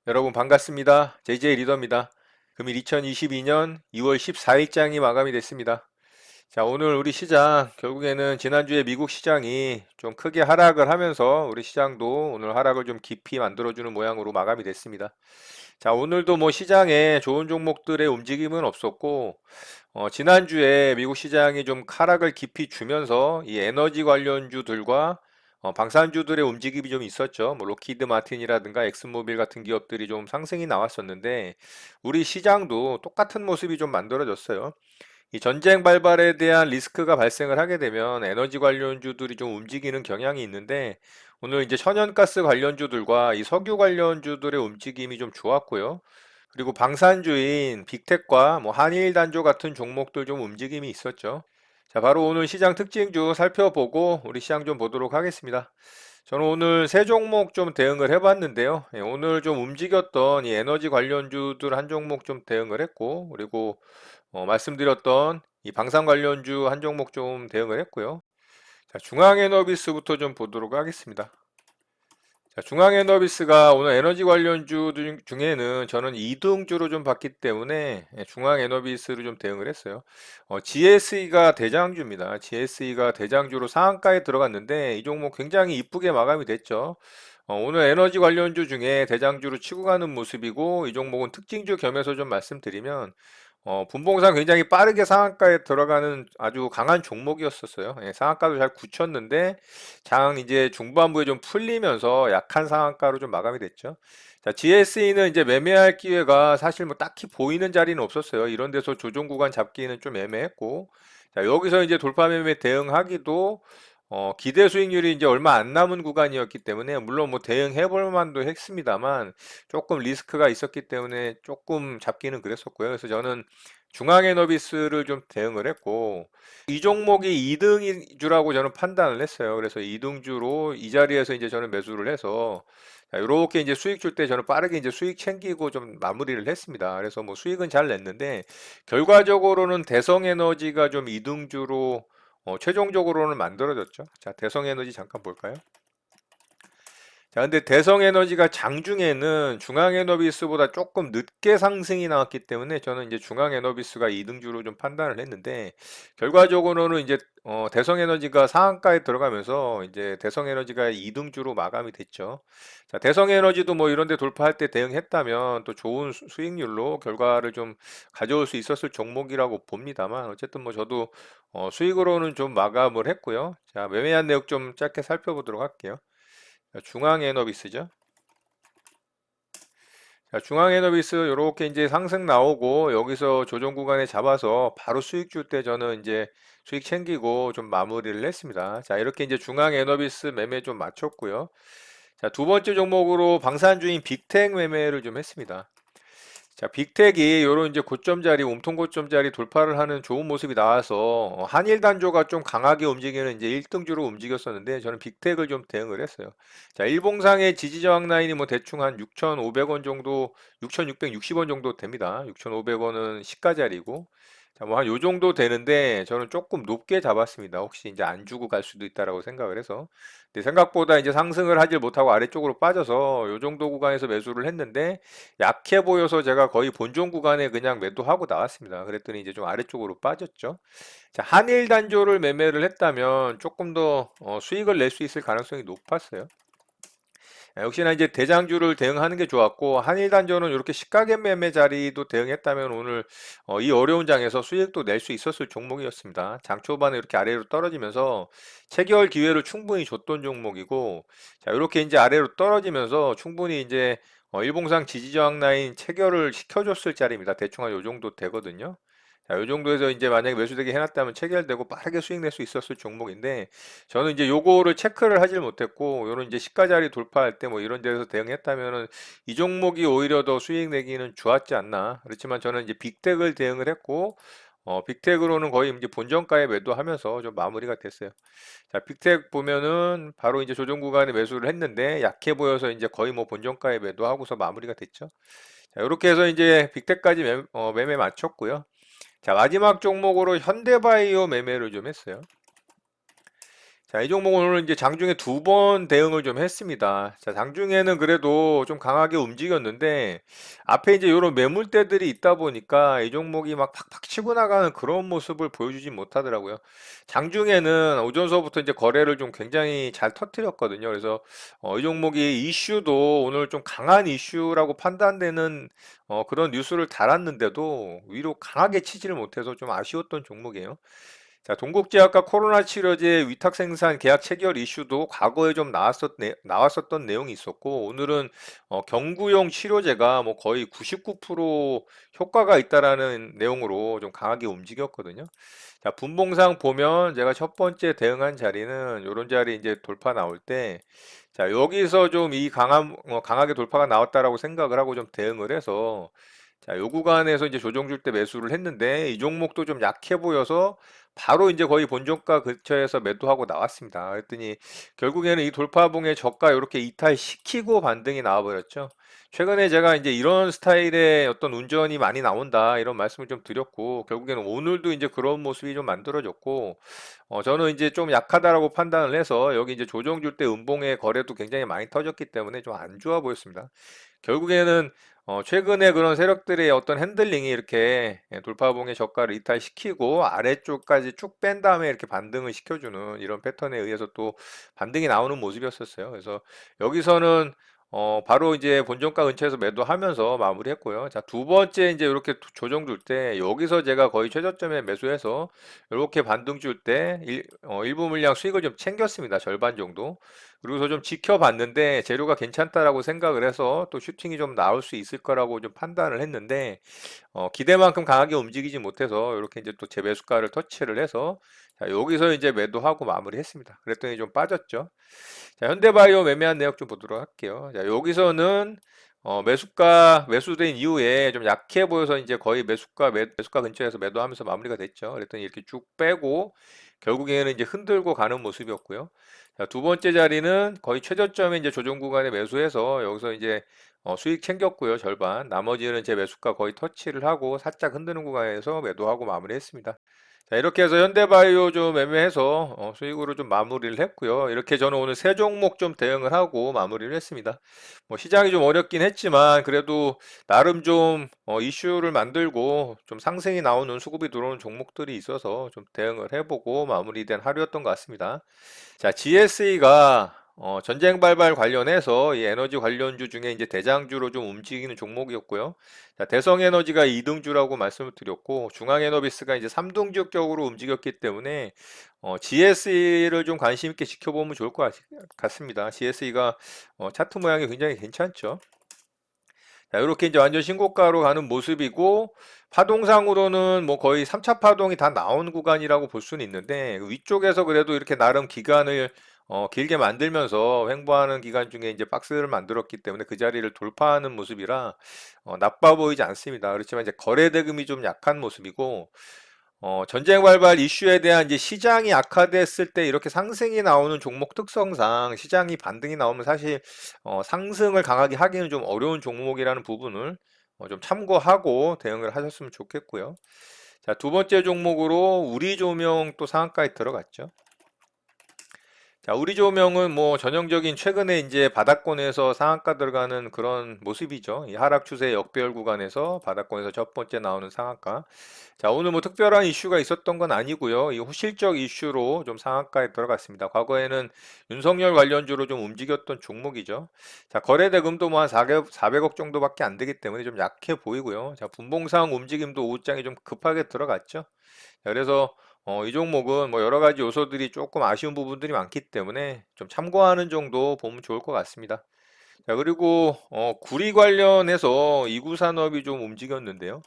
여러분 반갑습니다. JJ 리더입니다. 금일 2022년 2월 14일장이 마감이 됐습니다. 자, 오늘 우리 시장 결국에는 지난주에 미국 시장이 좀 크게 하락을 하면서 우리 시장도 오늘 하락을 좀 깊이 만들어주는 모양으로 마감이 됐습니다. 자, 오늘도 뭐 시장에 좋은 종목들의 움직임은 없었고, 지난주에 미국 시장이 좀 하락을 깊이 주면서 이 에너지 관련주들과 방산주들의 움직임이 좀 있었죠. 뭐 로키드 마틴이라든가 엑슨모빌 같은 기업들이 좀 상승이 나왔었는데 우리 시장도 똑같은 모습이 좀 만들어졌어요. 이 전쟁 발발에 대한 리스크가 발생을 하게 되면 에너지 관련주들이 좀 움직이는 경향이 있는데 오늘 이제 천연가스 관련주들과 이 석유 관련주들의 움직임이 좀 좋았고요. 그리고 방산주인 빅텍과 뭐 한일 단조 같은 종목들 좀 움직임이 있었죠. 자, 바로 오늘 시장 특징주 살펴보고 우리 시장 좀 보도록 하겠습니다. 저는 오늘 세 종목 좀 대응을 해봤는데요. 오늘 좀 움직였던 이 에너지 관련주들 한 종목 좀 대응을 했고, 그리고 말씀드렸던 이 방산 관련주 한 종목 좀 대응을 했고요. 자, 중앙에너비스부터 좀 보도록 하겠습니다. 자, 중앙에너비스가 오늘 에너지 관련주 중에는 저는 2등주로 좀 봤기 때문에 중앙에너비스를 좀 대응을 했어요. GSE가 대장주입니다. GSE가 대장주로 상한가에 들어갔는데 이 종목 굉장히 이쁘게 마감이 됐죠. 오늘 에너지 관련주 중에 대장주로 치고 가는 모습이고 이 종목은 특징주 겸해서 좀 말씀드리면 분봉상 굉장히 빠르게 상한가에 들어가는 아주 강한 종목이었었어요. 예, 상한가도 잘 굳혔는데 장 이제 중반부에 좀 풀리면서 약한 상한가로 좀 마감이 됐죠. 자, GSE는 이제 매매할 기회가 사실 뭐 딱히 보이는 자리는 없었어요. 이런 데서 조정 구간 잡기는 좀 애매했고, 자, 여기서 이제 돌파 매매 대응하기도 기대 수익률이 이제 얼마 안 남은 구간이었기 때문에 물론 뭐 대응해 볼 만도 했습니다만 조금 리스크가 있었기 때문에 조금 잡기는 그랬었고요. 그래서 저는 중앙에너비스를 좀 대응을 했고 이 종목이 2등주라고 저는 판단을 했어요. 그래서 2등주로 이 자리에서 이제 저는 매수를 해서 이렇게 이제 수익 줄 때 저는 빠르게 이제 수익 챙기고 좀 마무리를 했습니다. 그래서 뭐 수익은 잘 냈는데 결과적으로는 대성에너지가 좀 2등주로 최종적으로는 만들어졌죠. 자, 대성에너지 잠깐 볼까요? 자, 근데 대성에너지가 장중에는 중앙에너비스보다 조금 늦게 상승이 나왔기 때문에 저는 이제 중앙에너비스가 2등주로 좀 판단을 했는데 결과적으로는 이제 대성에너지가 상한가에 들어가면서 이제 대성에너지가 2등주로 마감이 됐죠. 자, 대성에너지도 뭐 이런 데 돌파할 때 대응했다면 또 좋은 수익률로 결과를 좀 가져올 수 있었을 종목이라고 봅니다만 어쨌든 뭐 저도 수익으로는 좀 마감을 했고요. 자, 매매한 내역 좀 짧게 살펴보도록 할게요. 중앙에너비스죠. 자, 중앙에너비스 이렇게 이제 상승 나오고 여기서 조정 구간에 잡아서 바로 수익 줄 때 저는 이제 수익 챙기고 좀 마무리를 했습니다. 자, 이렇게 이제 중앙에너비스 매매 좀 마쳤고요. 자, 두 번째 종목으로 방산주인 빅텍 매매를 좀 했습니다. 자, 빅텍이 요런 이제 고점 자리, 몸통 고점 자리 돌파를 하는 좋은 모습이 나와서 한일 단조가 좀 강하게 움직이는 이제 1등주로 움직였었는데 저는 빅텍을 좀 대응을 했어요. 자, 일봉상의 지지 저항 라인이 뭐 대충 한 6,500원 정도, 6,660원 정도 됩니다. 6,500원은 시가 자리고. 자, 뭐 한 요 정도 되는데 저는 조금 높게 잡았습니다. 혹시 이제 안 주고 갈 수도 있다라고 생각을 해서. 근데 생각보다 이제 상승을 하질 못하고 아래쪽으로 빠져서 요 정도 구간에서 매수를 했는데 약해 보여서 제가 거의 본종 구간에 그냥 매도하고 나왔습니다. 그랬더니 이제 좀 아래쪽으로 빠졌죠. 자, 한일 단조를 매매를 했다면 조금 더 수익을 낼 수 있을 가능성이 높았어요. 역시나 이제 대장주를 대응하는 게 좋았고 한일 단조는 이렇게 시가견 매매 자리도 대응했다면 오늘 이 어려운 장에서 수익도 낼 수 있었을 종목이었습니다. 장 초반에 이렇게 아래로 떨어지면서 체결 기회를 충분히 줬던 종목이고 자 이렇게 이제 아래로 떨어지면서 충분히 이제 일봉상 지지저항 라인 체결을 시켜줬을 자리입니다. 대충 한 요 정도 되거든요. 자, 요 정도에서 이제 만약에 매수되게 해놨다면 체결되고 빠르게 수익 낼 수 있었을 종목인데 저는 이제 요거를 체크를 하질 못했고 요런 이제 시가 자리 돌파할 때 뭐 이런 데서 대응했다면은 이 종목이 오히려 더 수익 내기는 좋았지 않나. 그렇지만 저는 이제 빅텍을 대응을 했고 빅텍으로는 거의 이제 본전가에 매도하면서 좀 마무리가 됐어요. 자, 빅텍 보면은 바로 이제 조정 구간에 매수를 했는데 약해 보여서 이제 거의 뭐 본전가에 매도하고서 마무리가 됐죠. 자, 이렇게 해서 이제 빅텍까지 매매 마쳤고요. 자, 마지막 종목으로 현대바이오 매매를 좀 했어요. 자, 이 종목은 오늘 이제 장중에 두 번 대응을 좀 했습니다. 자, 장중에는 그래도 좀 강하게 움직였는데, 앞에 이제 이런 매물대들이 있다 보니까 이 종목이 막 팍팍 치고 나가는 그런 모습을 보여주지 못하더라고요. 장중에는 오전서부터 이제 거래를 좀 굉장히 잘 터뜨렸거든요. 그래서 이 종목이 이슈도 오늘 좀 강한 이슈라고 판단되는 그런 뉴스를 달았는데도 위로 강하게 치지를 못해서 좀 아쉬웠던 종목이에요. 자, 동국제약과 코로나 치료제 위탁 생산 계약 체결 이슈도 과거에 좀 나왔었던 내용이 있었고, 오늘은 경구용 치료제가 뭐 거의 99% 효과가 있다라는 내용으로 좀 강하게 움직였거든요. 자, 분봉상 보면 제가 첫 번째 대응한 자리는 이런 자리 이제 돌파 나올 때, 자, 여기서 좀 강하게 돌파가 나왔다라고 생각을 하고 좀 대응을 해서, 자, 요 구간에서 이제 조정 줄 때 매수를 했는데 이 종목도 좀 약해 보여서 바로 이제 거의 본종가 근처에서 매도하고 나왔습니다. 그랬더니 결국에는 이 돌파봉의 저가 이렇게 이탈시키고 반등이 나와버렸죠. 최근에 제가 이제 이런 스타일의 어떤 운전이 많이 나온다 이런 말씀을 좀 드렸고 결국에는 오늘도 이제 그런 모습이 좀 만들어졌고 저는 이제 좀 약하다라고 판단을 해서 여기 이제 조정 줄 때 음봉의 거래도 굉장히 많이 터졌기 때문에 좀 안 좋아 보였습니다. 결국에는 최근에 그런 세력들의 어떤 핸들링이 이렇게 돌파봉의 저가를 이탈시키고 아래쪽까지 쭉 뺀 다음에 이렇게 반등을 시켜주는 이런 패턴에 의해서 또 반등이 나오는 모습이었었어요. 그래서 여기서는 바로 이제 본종가 근처에서 매도하면서 마무리했고요. 자, 두 번째 이제 이렇게 조정 줄 때 여기서 제가 거의 최저점에 매수해서 이렇게 반등 줄 때 일부 물량 수익을 좀 챙겼습니다. 절반 정도. 그리고서 좀 지켜봤는데 재료가 괜찮다라고 생각을 해서 또 슈팅이 좀 나올 수 있을 거라고 좀 판단을 했는데 기대만큼 강하게 움직이지 못해서 이렇게 이제 또 재매수가를 터치를 해서 자, 여기서 이제 매도하고 마무리했습니다. 그랬더니 좀 빠졌죠. 자, 현대바이오 매매한 내역 좀 보도록 할게요. 자, 여기서는 매수가 매수된 이후에 좀 약해 보여서 이제 거의 매수가 근처에서 매도하면서 마무리가 됐죠. 그랬더니 이렇게 쭉 빼고 결국에는 이제 흔들고 가는 모습이었고요. 자, 두 번째 자리는 거의 최저점에 이제 조정 구간에 매수해서 여기서 이제 수익 챙겼고요. 절반. 나머지는 제 매수가 거의 터치를 하고 살짝 흔드는 구간에서 매도하고 마무리했습니다. 자, 이렇게 해서 현대바이오 좀 매매해서 수익으로 좀 마무리를 했고요. 이렇게 저는 오늘 세 종목 좀 대응을 하고 마무리를 했습니다. 뭐 시장이 좀 어렵긴 했지만 그래도 나름 좀 이슈를 만들고 좀 상승이 나오는 수급이 들어오는 종목들이 있어서 좀 대응을 해보고 마무리된 하루였던 것 같습니다. 자, GSE가 전쟁 발발 관련해서 이 에너지 관련주 중에 이제 대장주로 좀 움직이는 종목이었고요. 자, 대성에너지가 2등주라고 말씀을 드렸고 중앙에너비스가 이제 3등주 격으로 움직였기 때문에 GSE를 좀 관심 있게 지켜보면 좋을 것 같습니다. GSE가 차트 모양이 굉장히 괜찮죠. 자, 이렇게 이제 완전 신고가로 가는 모습이고, 파동상으로는 뭐 거의 3차 파동이 다 나온 구간이라고 볼 수는 있는데, 그 위쪽에서 그래도 이렇게 나름 기간을 길게 만들면서 횡보하는 기간 중에 이제 박스를 만들었기 때문에 그 자리를 돌파하는 모습이라 나빠 보이지 않습니다. 그렇지만 이제 거래 대금이 좀 약한 모습이고, 전쟁 발발 이슈에 대한 이제 시장이 악화됐을 때 이렇게 상승이 나오는 종목 특성상 시장이 반등이 나오면 사실 상승을 강하게 하기는 좀 어려운 종목이라는 부분을 좀 참고하고 대응을 하셨으면 좋겠고요. 자, 두 번째 종목으로 우리 조명 또 상한가에 들어갔죠. 자, 우리 조명은 뭐 전형적인 최근에 이제 바닥권에서 상한가 들어가는 그런 모습이죠. 이 하락 추세 역배열 구간에서 바닥권에서 첫 번째 나오는 상한가. 자, 오늘 뭐 특별한 이슈가 있었던 건 아니고요. 이 호실적 이슈로 좀 상한가에 들어갔습니다. 과거에는 윤석열 관련주로 좀 움직였던 종목이죠. 자, 거래 대금도 뭐 한 400억 정도밖에 안 되기 때문에 좀 약해 보이고요. 자, 분봉상 움직임도 오후장에 좀 급하게 들어갔죠. 자, 그래서 이 종목은 뭐 여러 가지 요소들이 조금 아쉬운 부분들이 많기 때문에 좀 참고하는 정도 보면 좋을 것 같습니다. 자, 그리고 구리 관련해서 이구산업이 좀 움직였는데요.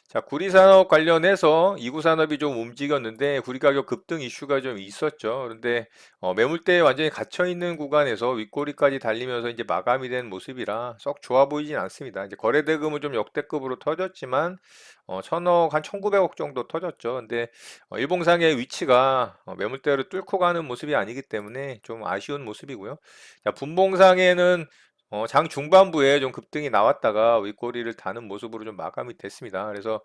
자, 구리산업 관련해서 이구산업이 좀 움직였는데 구리 가격 급등 이슈가 좀 있었죠. 그런데 매물대에 완전히 갇혀 있는 구간에서 윗꼬리까지 달리면서 이제 마감이 된 모습이라 썩 좋아 보이진 않습니다. 이제 거래 대금은 좀 역대급으로 터졌지만 천억 한 1,900억 정도 터졌죠. 근데 일봉상의 위치가 매물대를 뚫고 가는 모습이 아니기 때문에 좀 아쉬운 모습이고요. 자, 분봉상에는 장 중반부에 좀 급등이 나왔다가 윗꼬리를 다는 모습으로 좀 마감이 됐습니다. 그래서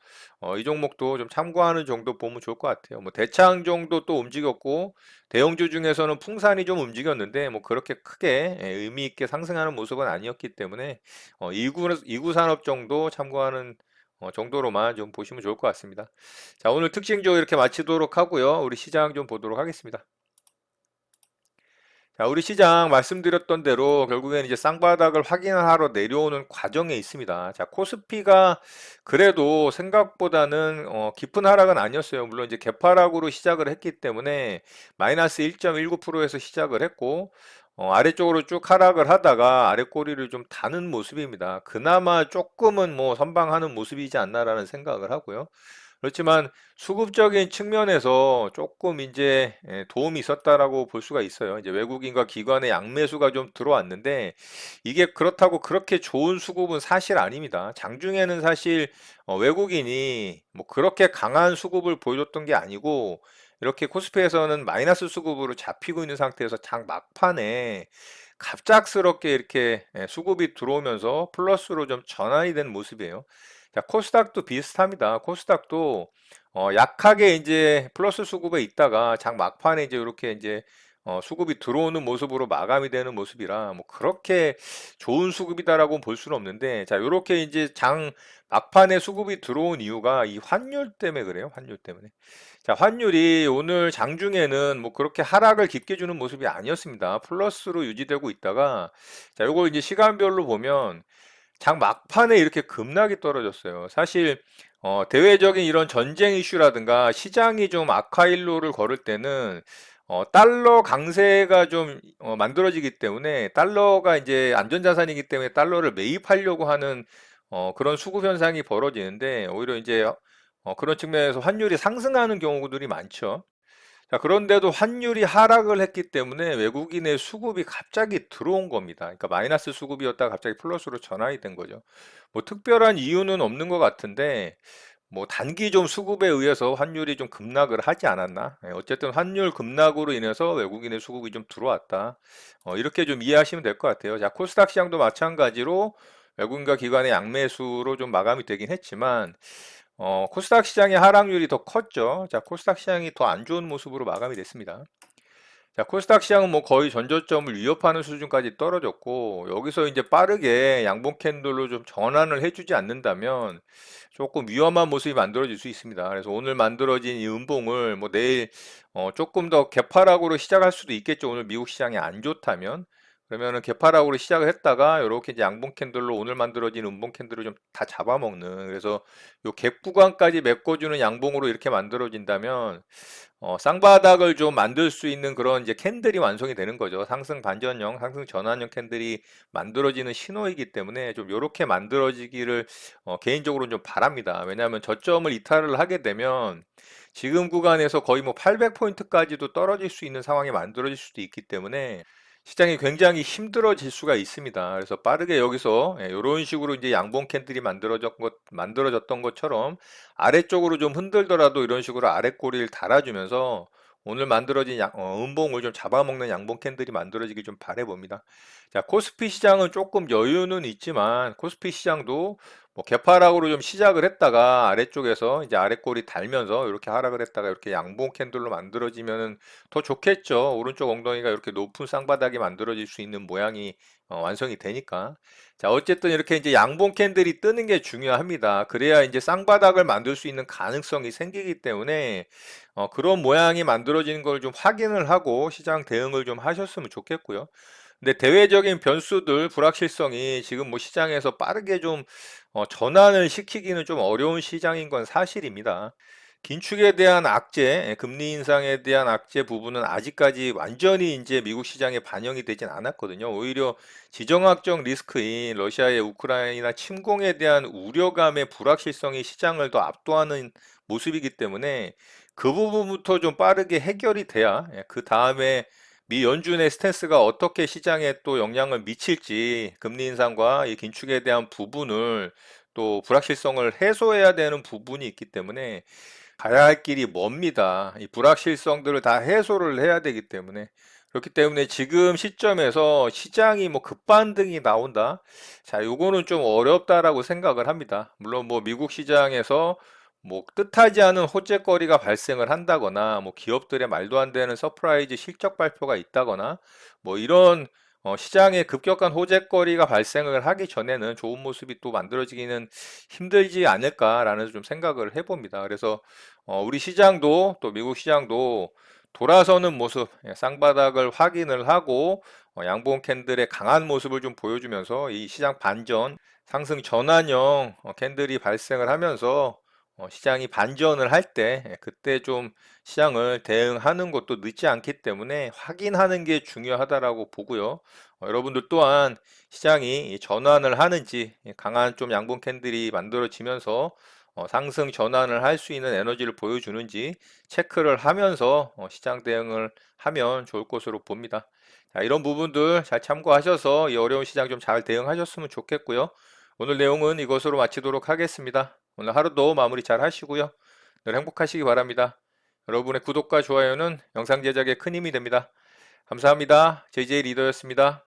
이 종목도 좀 참고하는 정도 보면 좋을 것 같아요. 뭐 대창 정도 또 움직였고 대형주 중에서는 풍산이 움직였는데 뭐 그렇게 크게 의미 있게 상승하는 모습은 아니었기 때문에 이구 산업 정도 참고하는 정도로만 좀 보시면 좋을 것 같습니다. 자, 오늘 특징적으로 이렇게 마치도록 하고요. 우리 시장 좀 보도록 하겠습니다. 자, 우리 시장 말씀드렸던 대로 결국에는 이제 쌍바닥을 확인하러 내려오는 과정에 있습니다. 자, 코스피가 그래도 생각보다는 깊은 하락은 아니었어요. 물론 이제 개파락으로 시작을 했기 때문에 마이너스 1.19%에서 시작을 했고 아래쪽으로 쭉 하락을 하다가 아래 꼬리를 좀 다는 모습입니다. 그나마 조금은 뭐 선방하는 모습이지 않나라는 생각을 하고요. 그렇지만 수급적인 측면에서 조금 이제 도움이 있었다라고 볼 수가 있어요. 이제 외국인과 기관의 양매수가 좀 들어왔는데 이게 그렇다고 그렇게 좋은 수급은 사실 아닙니다. 장중에는 사실 외국인이 뭐 그렇게 강한 수급을 보여줬던 게 아니고 이렇게 코스피에서는 마이너스 수급으로 잡히고 있는 상태에서 장 막판에 갑작스럽게 이렇게 수급이 들어오면서 플러스로 좀 전환이 된 모습이에요. 자, 코스닥도 비슷합니다. 코스닥도 약하게 이제 플러스 수급에 있다가 장 막판에 이제 이렇게 이제 수급이 들어오는 모습으로 마감이 되는 모습이라 뭐 그렇게 좋은 수급이다라고 볼 수는 없는데 자, 이렇게 이제 장 막판에 수급이 들어온 이유가 이 환율 때문에 그래요. 환율 때문에. 자, 환율이 오늘 장중에는 뭐 그렇게 하락을 깊게 주는 모습이 아니었습니다. 플러스로 유지되고 있다가 자, 요걸 이제 시간별로 보면 장 막판에 이렇게 급락이 떨어졌어요. 사실 대외적인 이런 전쟁 이슈라든가 시장이 좀 악화일로를 걸을 때는 달러 강세가 좀 만들어지기 때문에 달러가 이제 안전자산이기 때문에 달러를 매입하려고 하는 그런 수급 현상이 벌어지는데 오히려 이제 그런 측면에서 환율이 상승하는 경우들이 많죠. 자, 그런데도 환율이 하락을 했기 때문에 외국인의 수급이 갑자기 들어온 겁니다. 그러니까 마이너스 수급이었다가 갑자기 플러스로 전환이 된 거죠. 뭐 특별한 이유는 없는 것 같은데 뭐 단기 좀 수급에 의해서 환율이 좀 급락을 하지 않았나? 어쨌든 환율 급락으로 인해서 외국인의 수급이 좀 들어왔다. 이렇게 좀 이해하시면 될 것 같아요. 자, 코스닥 시장도 마찬가지로 외국인과 기관의 양매수로 좀 마감이 되긴 했지만 코스닥 시장의 하락률이 더 컸죠. 자, 코스닥 시장이 더 안 좋은 모습으로 마감이 됐습니다. 자, 코스닥 시장은 뭐 거의 전저점을 위협하는 수준까지 떨어졌고, 여기서 이제 빠르게 양봉 캔들로 좀 전환을 해주지 않는다면 조금 위험한 모습이 만들어질 수 있습니다. 그래서 오늘 만들어진 이 음봉을 뭐 내일 조금 더 개파락으로 시작할 수도 있겠죠. 오늘 미국 시장이 안 좋다면. 그러면은 개파락으로 시작을 했다가 이렇게 이제 양봉 캔들로 오늘 만들어진 음봉 캔들을 좀 다 잡아먹는 그래서 요 갭 구간까지 메꿔주는 양봉으로 이렇게 만들어진다면 쌍바닥을 좀 만들 수 있는 그런 이제 캔들이 완성이 되는 거죠. 상승 반전형, 상승 전환형 캔들이 만들어지는 신호이기 때문에 좀 이렇게 만들어지기를 개인적으로 좀 바랍니다. 왜냐하면 저점을 이탈을 하게 되면 지금 구간에서 거의 뭐 800포인트까지도 떨어질 수 있는 상황이 만들어질 수도 있기 때문에 시장이 굉장히 힘들어질 수가 있습니다. 그래서 빠르게 여기서 이런 식으로 이제 양봉 캔들이 만들어졌던 것처럼 아래쪽으로 좀 흔들더라도 이런 식으로 아래 꼬리를 달아주면서 오늘 만들어진 음봉을 좀 잡아먹는 양봉 캔들이 만들어지길 좀 바라봅니다. 자, 코스피 시장은 조금 여유는 있지만 코스피 시장도 뭐 개파락으로 좀 시작을 했다가 아래쪽에서 이제 아래 꼬리 달면서 이렇게 하락을 했다가 이렇게 양봉 캔들로 만들어지면은 더 좋겠죠. 오른쪽 엉덩이가 이렇게 높은 쌍바닥이 만들어질 수 있는 모양이 완성이 되니까. 자, 어쨌든 이렇게 이제 양봉 캔들이 뜨는 게 중요합니다. 그래야 이제 쌍바닥을 만들 수 있는 가능성이 생기기 때문에 그런 모양이 만들어지는 걸 좀 확인을 하고 시장 대응을 좀 하셨으면 좋겠고요. 근데 대외적인 변수들, 불확실성이 지금 뭐 시장에서 빠르게 좀 전환을 시키기는 좀 어려운 시장인 건 사실입니다. 긴축에 대한 악재, 금리 인상에 대한 악재 부분은 아직까지 완전히 이제 미국 시장에 반영이 되진 않았거든요. 오히려 지정학적 리스크인 러시아의 우크라이나 침공에 대한 우려감의 불확실성이 시장을 더 압도하는 모습이기 때문에 그 부분부터 좀 빠르게 해결이 돼야 그 다음에 미 연준의 스탠스가 어떻게 시장에 또 영향을 미칠지 금리 인상과 이 긴축에 대한 부분을 또 불확실성을 해소해야 되는 부분이 있기 때문에 가야 할 길이 멉니다. 이 불확실성들을 다 해소를 해야 되기 때문에 그렇기 때문에 지금 시점에서 시장이 뭐 급반등이 나온다. 자, 요거는 좀 어렵다라고 생각을 합니다. 물론 뭐 미국 시장에서 뭐 뜻하지 않은 호재거리가 발생을 한다거나 뭐 기업들의 말도 안 되는 서프라이즈 실적 발표가 있다거나 뭐 이런 시장에 급격한 호재거리가 발생을 하기 전에는 좋은 모습이 또 만들어지기는 힘들지 않을까라는 좀 생각을 해봅니다. 그래서 우리 시장도 또 미국 시장도 돌아서는 모습, 쌍바닥을 확인을 하고 양봉 캔들의 강한 모습을 좀 보여주면서 이 시장 반전, 상승 전환형 캔들이 발생을 하면서 시장이 반전을 할 때 그때 좀 시장을 대응하는 것도 늦지 않기 때문에 확인하는 게 중요하다라고 보고요. 여러분들 또한 시장이 이 전환을 하는지 강한 좀 양봉 캔들이 만들어지면서 상승 전환을 할 수 있는 에너지를 보여주는지 체크를 하면서 시장 대응을 하면 좋을 것으로 봅니다. 자, 이런 부분들 잘 참고하셔서 이 어려운 시장 좀 잘 대응하셨으면 좋겠고요. 오늘 내용은 이것으로 마치도록 하겠습니다. 오늘 하루도 마무리 잘 하시고요. 늘 행복하시기 바랍니다. 여러분의 구독과 좋아요는 영상 제작에 큰 힘이 됩니다. 감사합니다. JJ 리더였습니다.